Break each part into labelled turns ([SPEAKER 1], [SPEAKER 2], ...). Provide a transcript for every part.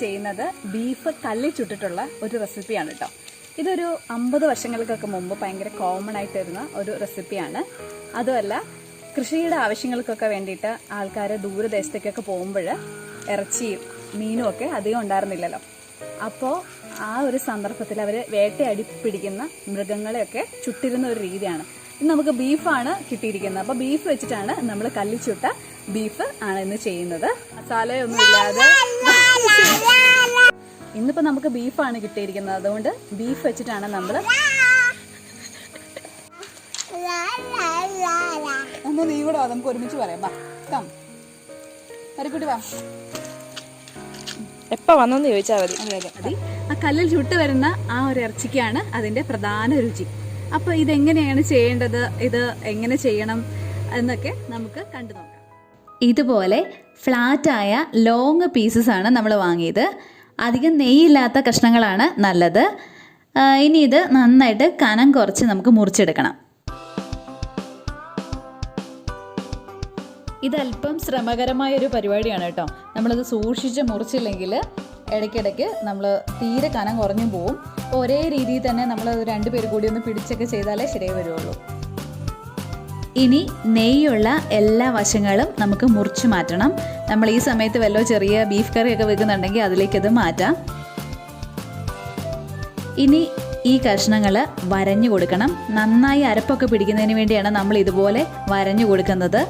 [SPEAKER 1] ചെയ്യുന്നത് ബീഫ് കല്ലിൽ ചുട്ടിട്ടുള്ള ഒരു റെസിപ്പിയാണ് കേട്ടോ. ഇതൊരു 50 വർഷങ്ങൾക്കൊക്കെ മുമ്പ് ഭയങ്കര കോമൺ ആയിട്ട് വരുന്ന ഒരു റെസിപ്പിയാണ്. അതുമല്ല, കൃഷിയുടെ ആവശ്യങ്ങൾക്കൊക്കെ വേണ്ടിയിട്ട് ആൾക്കാർ ദൂരദേശത്തേക്കൊക്കെ പോകുമ്പോൾ ഇറച്ചിയും മീനും ഒക്കെ അധികം ഉണ്ടായിരുന്നില്ലല്ലോ. അപ്പോൾ ആ ഒരു സന്ദർഭത്തിൽ അവർ വേട്ടയാടി പിടിക്കുന്ന മൃഗങ്ങളെയൊക്കെ ചുട്ടിരുന്ന ഒരു രീതിയാണ്. ഇന്ന് നമുക്ക് ബീഫാണ് കിട്ടിയിരിക്കുന്നത്. അപ്പോൾ ബീഫ് വെച്ചിട്ടാണ് നമ്മൾ കല്ലിൽ ചുട്ട ബീഫ് ആണ് ഇന്ന് ചെയ്യുന്നത്. മസാലയൊന്നും ഇല്ലാതെ ഇന്നിപ്പോൾ നമുക്ക് ബീഫാണ് കിട്ടിയിരിക്കുന്നത്. അതുകൊണ്ട് ബീഫ് വെച്ചിട്ടാണ് നമ്മൾ ഒന്ന് നീ കൂടെ വാ, നമുക്ക് ഒരുമിച്ച് പറയാം. വാ കം വരക്കൂട്ടി വാ.
[SPEAKER 2] എപ്പോ വന്നെന്ന് ചോദിച്ചാൽ മതി.
[SPEAKER 1] അതെ അതെ, ആ കല്ലിൽ ചുട്ട് വരുന്ന ആ ഒരു ഇറച്ചിക്കാണ് അതിന്റെ പ്രധാന രുചി. അപ്പൊ ഇതെങ്ങനെയാണ് ചെയ്യേണ്ടത്, ഇത് എങ്ങനെ ചെയ്യണം എന്നൊക്കെ നമുക്ക് കണ്ടു നോക്കാം. ഇതുപോലെ ഫ്ലാറ്റായ ലോങ് പീസസ് ആണ് നമ്മൾ വാങ്ങിയത്. അധികം നെയ്യില്ലാത്ത കഷ്ണങ്ങളാണ് നല്ലത്. ഇനി ഇത് നന്നായിട്ട് കനം കുറച്ച് നമുക്ക് മുറിച്ചെടുക്കണം. ഇതല്പം ശ്രമകരമായൊരു പരിപാടിയാണ് കേട്ടോ. നമ്മളിത് സൂക്ഷിച്ച് മുറിച്ചില്ലെങ്കിൽ ഇടയ്ക്കിടയ്ക്ക് നമ്മൾ തീരെ കനം കുറഞ്ഞു പോവും. അപ്പോൾ ഒരേ രീതിയിൽ തന്നെ നമ്മൾ 2 പേര് കൂടി ഒന്ന് പിടിച്ചൊക്കെ ചെയ്താലേ ശരിയായി വരുള്ളൂ. ഇനി നെയ്യുള്ള എല്ലാ വശങ്ങളും നമുക്ക് മുറിച്ച് മാറ്റണം. നമ്മൾ ഈ സമയത്ത് വല്ലോ ചെറിയ ബീഫ് കറിയൊക്കെ വെക്കുന്നുണ്ടെങ്കിൽ അതിലേക്കത് മാറ്റാം. ഇനി ഈ കഷ്ണങ്ങൾ വരഞ്ഞു കൊടുക്കണം. നന്നായി അരപ്പൊക്കെ പിടിക്കുന്നതിന് വേണ്ടിയാണ് നമ്മൾ ഇതുപോലെ വരഞ്ഞു കൊടുക്കുന്നത്.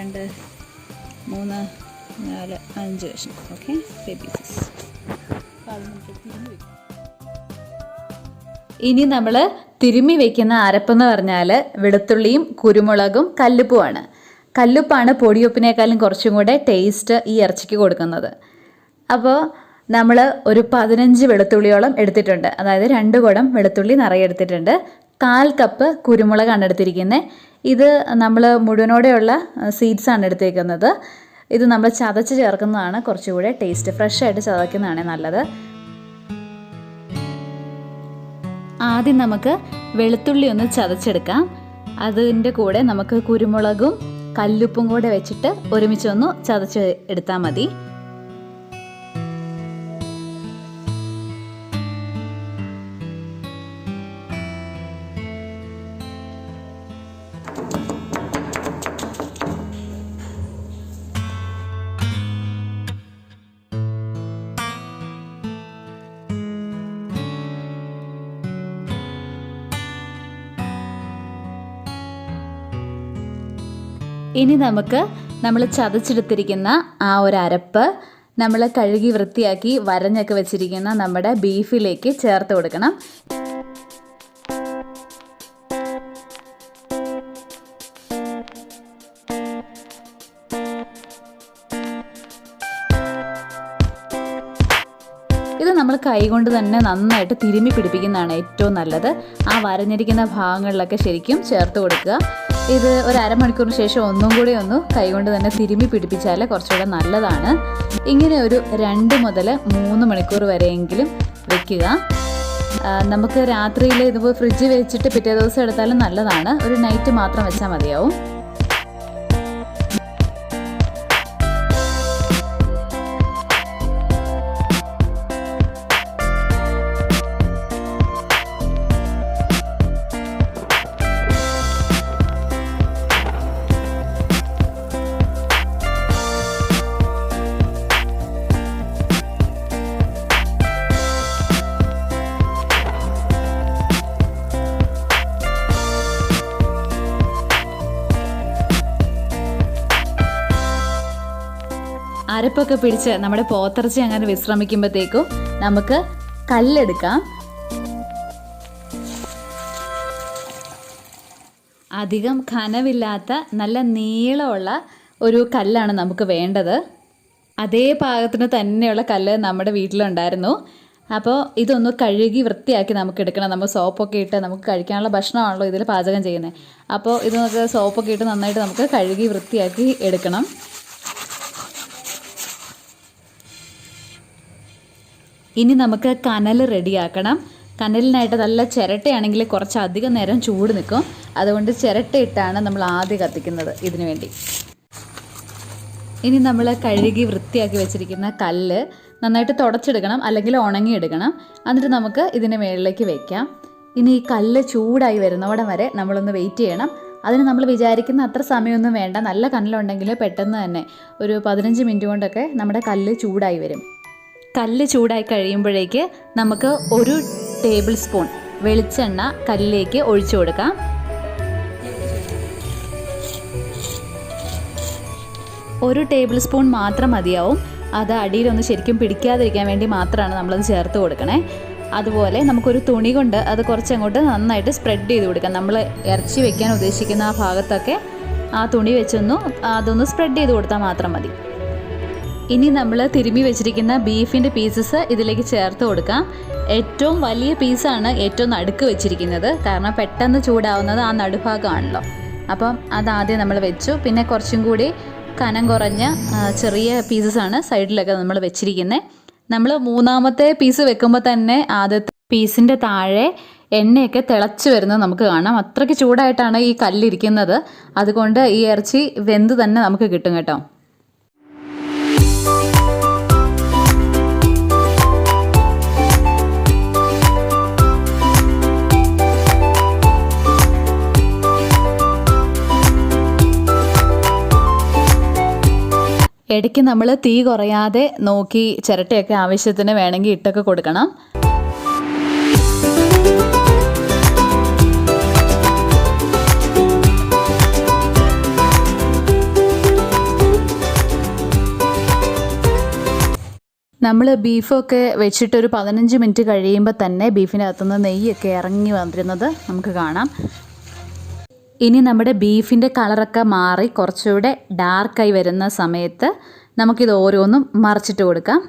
[SPEAKER 1] രണ്ട് 3 4 5 കഷ്ണം. Okay, 3 pieces. ഇനി നമ്മൾ തിരുമ്മി വെക്കുന്ന അരപ്പെന്ന് പറഞ്ഞാൽ വെളുത്തുള്ളിയും കുരുമുളകും കല്ലുപ്പുമാണ്. കല്ലുപ്പാണ് പൊടിയുപ്പിനേക്കാളും കുറച്ചും കൂടെ ടേസ്റ്റ് ഈ ഇറച്ചിക്ക് കൊടുക്കുന്നത്. അപ്പോൾ നമ്മൾ ഒരു 15 വെളുത്തുള്ളിയോളം എടുത്തിട്ടുണ്ട്. അതായത് 2 കുടം വെളുത്തുള്ളി നിറയെ എടുത്തിട്ടുണ്ട്. 1/4 കപ്പ് കുരുമുളകാണ് എടുത്തിരിക്കുന്നത്. ഇത് നമ്മൾ മുഴുവനോടെയുള്ള സീഡ്സാണ് എടുത്തേക്കുന്നത്. ഇത് നമ്മൾ ചതച്ച് ചേർക്കുന്നതാണ് കുറച്ചുകൂടെ ടേസ്റ്റ്. ഫ്രഷായിട്ട് ചതയ്ക്കുന്നതാണ് നല്ലത്. ആദ്യം നമുക്ക് വെളുത്തുള്ളി ഒന്ന് ചതച്ചെടുക്കാം. അതിൻ്റെ കൂടെ നമുക്ക് കുരുമുളകും കല്ലുപ്പും കൂടെ വെച്ചിട്ട് ഒരുമിച്ചൊന്ന് ചതച്ച് എടുത്താൽ മതി. ഇനി നമുക്ക് നമ്മൾ ചതച്ചെടുത്തിരിക്കുന്ന ആ ഒരു അരപ്പ് നമ്മൾ കഴുകി വൃത്തിയാക്കി വരഞ്ഞൊക്കെ വെച്ചിരിക്കുന്ന നമ്മുടെ ബീഫിലേക്ക് ചേർത്ത് കൊടുക്കണം. ഇത് നമ്മൾ കൈകൊണ്ട് തന്നെ നന്നായിട്ട് തിരുമ്മി പിടിപ്പിക്കുന്നതാണ് ഏറ്റവും നല്ലത്. ആ വരഞ്ഞിരിക്കുന്ന ഭാഗങ്ങളിലൊക്കെ ശരിക്കും ചേർത്ത് കൊടുക്കുക. ഇത് ഒരു അരമണിക്കൂറിന് ശേഷം ഒന്നും കൂടി ഒന്ന് കൈകൊണ്ട് തന്നെ തിരുമ്മി പിടിപ്പിച്ചാൽ കുറച്ചുകൂടെ നല്ലതാണ്. ഇങ്ങനെ ഒരു 2 മുതൽ 3 മണിക്കൂർ വരെയെങ്കിലും വെക്കുക. നമുക്ക് രാത്രിയിൽ ഇതുപോലെ ഫ്രിഡ്ജിൽ വെച്ചിട്ട് പിറ്റേ ദിവസം എടുത്താലും നല്ലതാണ്. ഒരു നൈറ്റ് മാത്രം വെച്ചാൽ മതിയാവും. അരപ്പൊക്കെ പിടിച്ച് നമ്മുടെ പോത്തിറച്ചി അങ്ങനെ വിശ്രമിക്കുമ്പോഴത്തേക്കും നമുക്ക് കല്ലെടുക്കാം. അധികം കനവില്ലാത്ത നല്ല നീളമുള്ള ഒരു കല്ലാണ് നമുക്ക് വേണ്ടത്. അതേ പാകത്തിന് തന്നെയുള്ള കല്ല് നമ്മുടെ വീട്ടിലുണ്ടായിരുന്നു. അപ്പോൾ ഇതൊന്ന് കഴുകി വൃത്തിയാക്കി നമുക്ക് എടുക്കണം. നമ്മൾ സോപ്പൊക്കെ ഇട്ട് നമുക്ക് കഴിക്കാനുള്ള ഭക്ഷണമാണല്ലോ ഇതിൽ പാചകം ചെയ്യുന്നത്. അപ്പോൾ ഇത് നമുക്ക് സോപ്പൊക്കെ ഇട്ട് നന്നായിട്ട് നമുക്ക് കഴുകി വൃത്തിയാക്കി എടുക്കണം. ഇനി നമുക്ക് കനൽ റെഡിയാക്കണം. കനലിനായിട്ട് നല്ല ചിരട്ടയാണെങ്കിൽ കുറച്ചധികം നേരം ചൂട് നിൽക്കും. അതുകൊണ്ട് ചിരട്ടയിട്ടാണ് നമ്മൾ ആദ്യം കത്തിക്കുന്നത് ഇതിനു വേണ്ടി. ഇനി നമ്മൾ കഴുകി വൃത്തിയാക്കി വെച്ചിരിക്കുന്ന കല്ല് നന്നായിട്ട് തുടച്ചെടുക്കണം, അല്ലെങ്കിൽ ഉണങ്ങിയെടുക്കണം. എന്നിട്ട് നമുക്ക് ഇതിന് മുകളിലേക്ക് വെക്കാം. ഇനി ഈ കല്ല് ചൂടായി വരുന്നവിടം വരെ നമ്മളൊന്ന് വെയിറ്റ് ചെയ്യണം. അതിന് നമ്മൾ വിചാരിക്കുന്ന അത്ര സമയമൊന്നും വേണ്ട. നല്ല കനലുണ്ടെങ്കിൽ പെട്ടെന്ന് തന്നെ ഒരു 15 മിനിറ്റ് കൊണ്ടൊക്കെ നമ്മുടെ കല്ല് ചൂടായി വരും. കല്ല് ചൂടായി കഴിയുമ്പോഴേക്ക് നമുക്ക് 1 ടേബിൾ സ്പൂൺ വെളിച്ചെണ്ണ കല്ലിലേക്ക് ഒഴിച്ചു കൊടുക്കാം. ഒരു ടേബിൾ സ്പൂൺ മാത്രം മതിയാവും. അത് അടിയിലൊന്ന് ശരിക്കും പിടിക്കാതിരിക്കാൻ വേണ്ടി മാത്രമാണ് നമ്മളത് ചേർത്ത് കൊടുക്കണേ. അതുപോലെ നമുക്കൊരു തുണി കൊണ്ട് അത് കുറച്ചങ്ങോട്ട് നന്നായിട്ട് സ്പ്രെഡ് ചെയ്ത് കൊടുക്കാം. നമ്മൾ ഇറച്ചി വെക്കാൻ ഉദ്ദേശിക്കുന്ന ആ ഭാഗത്തൊക്കെ ആ തുണി അതൊന്ന് സ്പ്രെഡ് ചെയ്ത് കൊടുത്താൽ മാത്രം മതി. ഇനി നമ്മൾ തിരുമ്മി വെച്ചിരിക്കുന്ന ബീഫിൻ്റെ പീസസ് ഇതിലേക്ക് ചേർത്ത് കൊടുക്കാം. ഏറ്റവും വലിയ പീസാണ് ഏറ്റവും നടുക്ക് വെച്ചിരിക്കുന്നത്. കാരണം പെട്ടെന്ന് ചൂടാവുന്നത് ആ നടുഭാഗമാണല്ലോ. അപ്പം അതാദ്യം നമ്മൾ വെച്ചു. പിന്നെ കുറച്ചും കൂടി കനം കുറഞ്ഞ ചെറിയ പീസസാണ് സൈഡിലൊക്കെ നമ്മൾ വെച്ചിരിക്കുന്നത്. നമ്മൾ 3ാമത്തെ പീസ് വെക്കുമ്പോൾ തന്നെ ആദ്യത്തെ പീസിൻ്റെ താഴെ എണ്ണയൊക്കെ തിളച്ച് വരുന്നത് നമുക്ക് കാണാം. അത്രയ്ക്ക് ചൂടായിട്ടാണ് ഈ കല്ലിരിക്കുന്നത്. അതുകൊണ്ട് ഈ ഇറച്ചി വെന്ത് തന്നെ നമുക്ക് കിട്ടും കേട്ടോ. ഇടയ്ക്ക് നമ്മൾ തീ കുറയാതെ നോക്കി ചിരട്ടയൊക്കെ ആവശ്യത്തിന് വേണമെങ്കിൽ ഇട്ടൊക്കെ കൊടുക്കണം. നമ്മൾ ബീഫൊക്കെ വെച്ചിട്ടൊരു 15 മിനിറ്റ് കഴിയുമ്പോൾ തന്നെ ബീഫിനകത്തുനിന്ന് നെയ്യൊക്കെ ഇറങ്ങി വന്നിരുന്നത് നമുക്ക് കാണാം. ഇനി നമ്മുടെ ബീഫിൻ്റെ കളറൊക്കെ മാറി കുറച്ചുകൂടെ ഡാർക്കായി വരുന്ന സമയത്ത് നമുക്കിത് ഓരോന്നും മറിച്ചിട്ട് കൊടുക്കാം.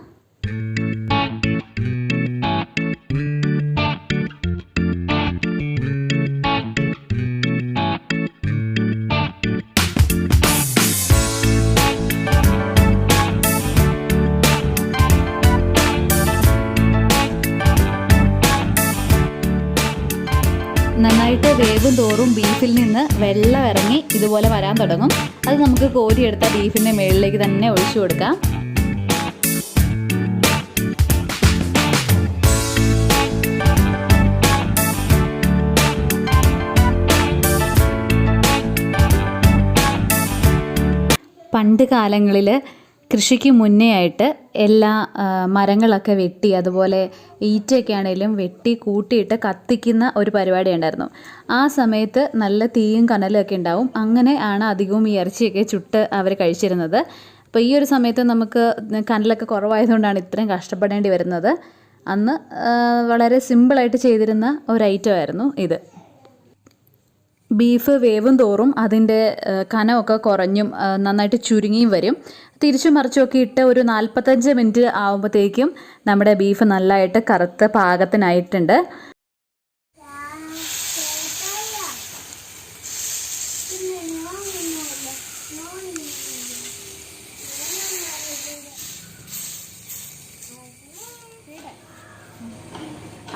[SPEAKER 1] നന്നായിട്ട് വേവും തോറും ബീഫിൽ നിന്ന് വെള്ളം ഇറങ്ങി ഇതുപോലെ വരാൻ തുടങ്ങും. അത് നമുക്ക് കോരിയെടുത്ത ബീഫിൻ്റെ മുകളിലേക്ക് തന്നെ ഒഴിച്ചു കൊടുക്കാം. പണ്ട് കാലങ്ങളിൽ കൃഷിക്ക് മുന്നേ ആയിട്ട് എല്ലാ മരങ്ങളൊക്കെ വെട്ടി, അതുപോലെ ഈറ്റയൊക്കെ ആണെങ്കിലും വെട്ടി കൂട്ടിയിട്ട് കത്തിക്കുന്ന ഒരു പരിപാടി ഉണ്ടായിരുന്നു. ആ സമയത്ത് നല്ല തീയും കനലും ഒക്കെ ഉണ്ടാവും. അങ്ങനെ ആണ് അധികവും ഈ ഇറച്ചിയൊക്കെ ചുട്ട് അവർ കഴിച്ചിരുന്നത്. അപ്പോൾ ഈ ഒരു സമയത്ത് നമുക്ക് കനലൊക്കെ കുറവായതുകൊണ്ടാണ് ഇത്രയും കഷ്ടപ്പെടേണ്ടി വരുന്നത്. അന്ന് വളരെ സിമ്പിളായിട്ട് ചെയ്തിരുന്ന ഒരു ഐറ്റമായിരുന്നു ഇത്. ബീഫ് വേവും തോറും അതിൻ്റെ കനമൊക്കെ കുറഞ്ഞും നന്നായിട്ട് ചുരുങ്ങിയും വരും. തിരിച്ചും മറിച്ചുമൊക്കെ ഇട്ട് ഒരു 45 മിനിറ്റ് ആകുമ്പോഴത്തേക്കും നമ്മുടെ ബീഫ് നല്ലതായിട്ട് കറുത്ത പാകത്തിനായിട്ടുണ്ട്.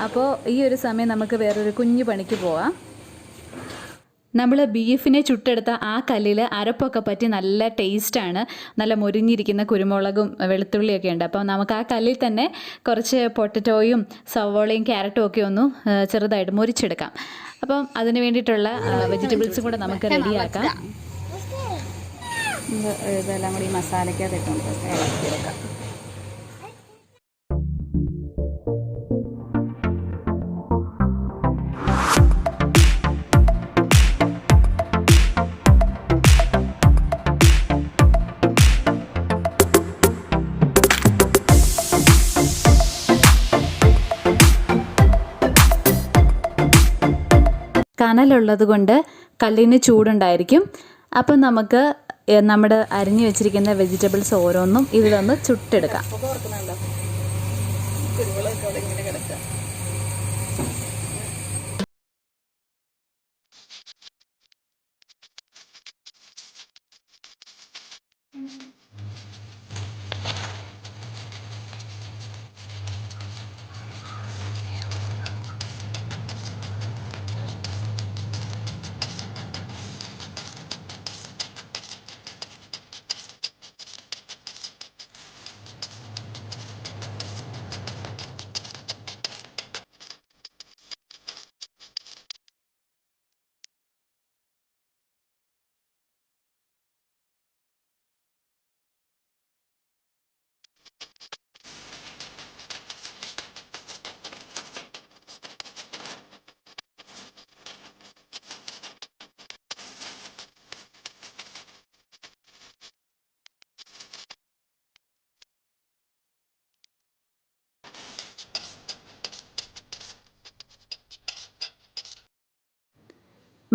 [SPEAKER 1] അപ്പോൾ ഈ ഒരു സമയം നമുക്ക് വേറൊരു കുഞ്ഞു പണിക്ക് പോവാം. നമ്മൾ ബീഫിനെ ചുട്ടെടുത്ത ആ കല്ലിൽ അരപ്പൊക്കെ പറ്റി നല്ല ടേസ്റ്റാണ്. നല്ല മൊരിഞ്ഞിരിക്കുന്ന കുരുമുളകും വെളുത്തുള്ളിയൊക്കെ ഉണ്ട്. അപ്പോൾ നമുക്ക് ആ കല്ലിൽ തന്നെ കുറച്ച് പൊട്ടറ്റോയും സവോളയും ക്യാരറ്റും ഒക്കെ ഒന്ന് ചെറുതായിട്ട് മൊരിച്ചെടുക്കാം. അപ്പം അതിന് വേണ്ടിയിട്ടുള്ള വെജിറ്റബിൾസും കൂടെ നമുക്ക് റെഡിയാക്കാം. ഇതെല്ലാം കൂടി ഈ മസാലയ്ക്കകത്ത് ഇളക്കിയെടുക്കാം. കനലുള്ളത് കൊണ്ട് കല്ലിന് ചൂടുണ്ടായിരിക്കും. അപ്പം നമുക്ക് നമ്മുടെ അരിഞ്ഞു വെച്ചിരിക്കുന്ന വെജിറ്റബിൾസ് ഓരോന്നും ഇതിലൊന്ന് ചുട്ടെടുക്കാം.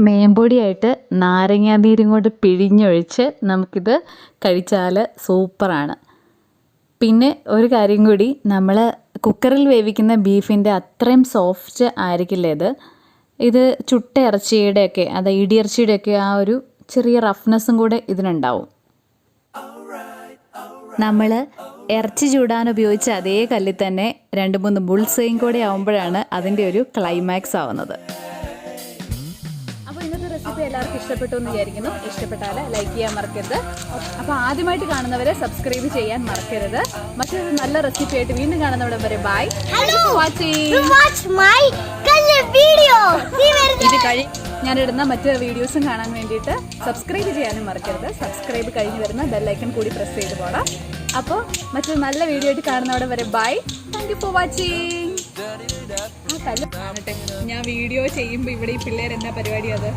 [SPEAKER 2] മേമ്പൊടിയായിട്ട് നാരങ്ങാനീരും കൊണ്ട് പിഴിഞ്ഞൊഴിച്ച് നമുക്കിത് കഴിച്ചാൽ സൂപ്പറാണ്. പിന്നെ ഒരു കാര്യം കൂടി, നമ്മൾ കുക്കറിൽ വേവിക്കുന്ന ബീഫിൻ്റെ അത്രയും സോഫ്റ്റ് ആയിരിക്കില്ല ഇത് ചുട്ട ഇറച്ചിയുടെയൊക്കെ, ഇടിയിറച്ചിയുടെയൊക്കെ ആ ഒരു ചെറിയ റഫ്നെസ്സും കൂടെ ഇതിനുണ്ടാവും. നമ്മൾ ഇറച്ചി ചൂടാൻ ഉപയോഗിച്ച അതേ കല്ലിൽ തന്നെ 2-3 ബുൾസയും കൂടെ ആവുമ്പോഴാണ് അതിൻ്റെ ഒരു ക്ലൈമാക്സ് ആവുന്നത്.
[SPEAKER 1] അപ്പോൾ ഇന്നത്തെ റെസിപ്പി എല്ലാവർക്കും ഇഷ്ടപ്പെട്ടു എന്ന് വിചാരിക്കുന്നു. ഇഷ്ടപ്പെട്ടാൽ ലൈക്ക് ചെയ്യാൻ മറക്കരുത്. അപ്പോൾ ആദ്യമായിട്ട് കാണുന്നവരെ സബ്സ്ക്രൈബ് ചെയ്യാൻ മറക്കരുത്. മറ്റൊരു നല്ല റെസിപ്പി ആയിട്ട് വീണ്ടും കാണുന്നവിടെ വരെ ബൈ. ഞാനിടുന്ന മറ്റ് വീഡിയോസും കാണാൻ വേണ്ടിയിട്ട് സബ്സ്ക്രൈബ് ചെയ്യാനും മറക്കരുത്. സബ്സ്ക്രൈബ് കഴിഞ്ഞ് വരുന്ന ബെല്ലൈക്കൺ കൂടി പ്രസ് ചെയ്ത് പോകണം. അപ്പോൾ മറ്റൊരു നല്ല വീഡിയോ ആയിട്ട് കാണുന്നവിടെ വരെ bye. Thank you for watching. ആ കല്ല് കാണട്ടെ, ഞാൻ വീഡിയോ ചെയ്യുമ്പോൾ ഇവിടെ ഈ പിള്ളേർ എന്താ പരിപാടി അത്